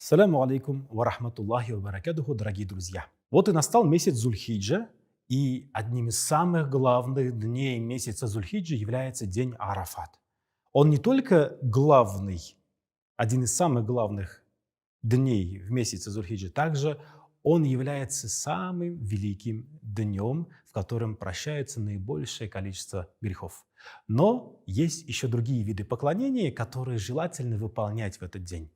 Саляму алейкум ва рахматуллахи ва баракатуху, дорогие друзья. Вот и настал месяц Зульхиджа, и одним из самых главных дней месяца Зульхиджа является день Арафат. Он не только главный, один из самых главных дней в месяце Зульхиджа, также он является самым великим днем, в котором прощается наибольшее количество грехов. Но есть еще другие виды поклонения, которые желательно выполнять в этот день.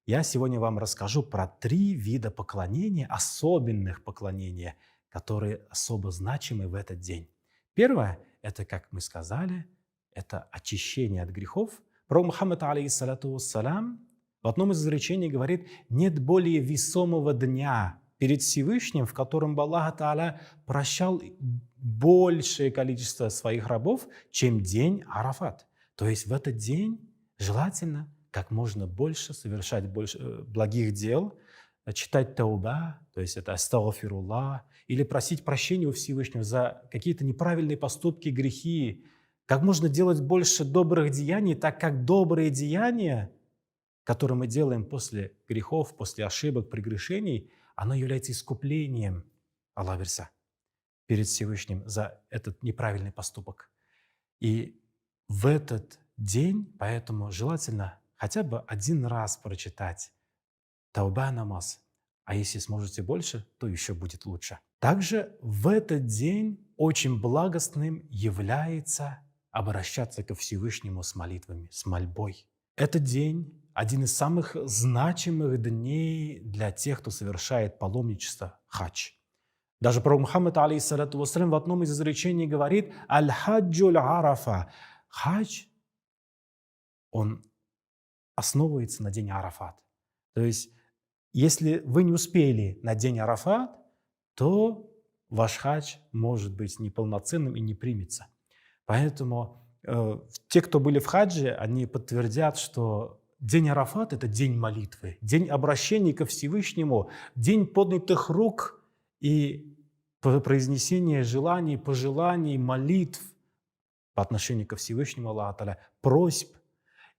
Я сегодня вам расскажу про 3 вида поклонения, особенных поклонения, которые особо значимы в этот день. Первое, это, как мы сказали, это очищение от грехов. Пророк Мухаммад, алейхиссалату вассалям, в одном из изречений говорит: нет более весомого дня перед Всевышним, в котором Аллах Тааля прощал большее количество своих рабов, чем день Арафат. То есть в этот день желательно как можно больше совершать благих дел, читать тауба, то есть это астагфируллах, или просить прощения у Всевышнего за какие-то неправильные поступки, грехи. Как можно делать больше добрых деяний, так как добрые деяния, которые мы делаем после грехов, после ошибок, прегрешений, оно является искуплением, Аллах верса, перед Всевышним за этот неправильный поступок. И в этот день, поэтому желательно хотя бы один раз прочитать тауба намаз, а если сможете больше, то еще будет лучше. Также в этот день очень благостным является обращаться ко Всевышнему с молитвами, с мольбой. Этот день один из самых значимых дней для тех, кто совершает паломничество, хадж. Даже пророк Мухаммад, алейхиссалату вассалям, в одном из изречений говорит: «Аль-хаджуль арафа». Хадж, он основывается на день Арафат. То есть, если вы не успели на день Арафат, то ваш хадж может быть неполноценным и не примется. Поэтому те, кто были в хадже, они подтвердят, что день Арафат – это день молитвы, день обращения ко Всевышнему, день поднятых рук и произнесения желаний, пожеланий, молитв по отношению ко Всевышнему Аллаху Тааля, просьб.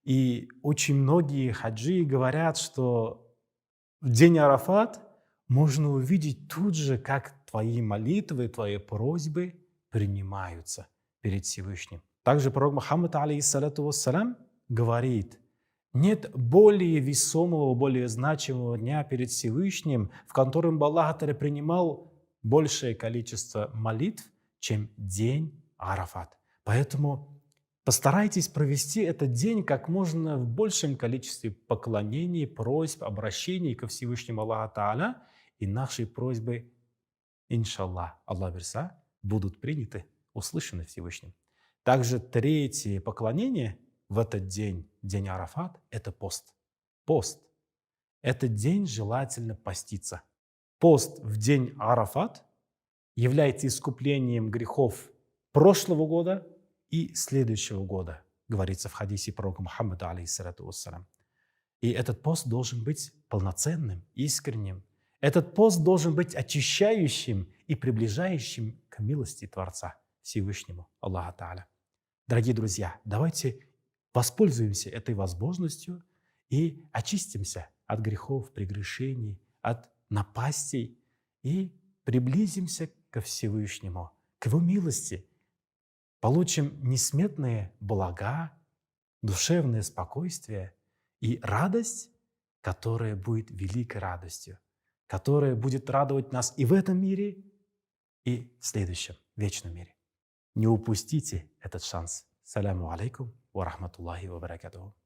И очень многие хаджи говорят, что в день Арафат можно увидеть тут же, как твои молитвы, твои просьбы принимаются перед Всевышним. Также пророк Мухаммад, алейхиссалату вассалям, говорит: нет более весомого, более значимого дня перед Всевышним, в котором Аллах Тааля принимал большее количество молитв, чем день Арафат. Поэтому постарайтесь провести этот день как можно в большем количестве поклонений, просьб, обращений ко Всевышнему Аллаху Тааля, и наши просьбы, иншаллах, Аллах верса, будут приняты, услышаны Всевышним. Также 3 поклонение в этот день, день Арафат, это пост. Пост. Этот день желательно поститься. Пост в день Арафат является искуплением грехов прошлого года и следующего года, говорится в хадисе пророка Мухаммада, алейхиссалату вассалям. И этот пост должен быть полноценным, искренним. Этот пост должен быть очищающим и приближающим к милости Творца Всевышнему Аллаху Тааля. Дорогие друзья, давайте воспользуемся этой возможностью и очистимся от грехов, прегрешений, от напастей и приблизимся ко Всевышнему, к Его милости. Получим несметные блага, душевное спокойствие и радость, которая будет великой радостью, которая будет радовать нас и в этом мире, и в следующем, вечном мире. Не упустите этот шанс. Саляму алейкум ва рахматуллахи ва баракатуху.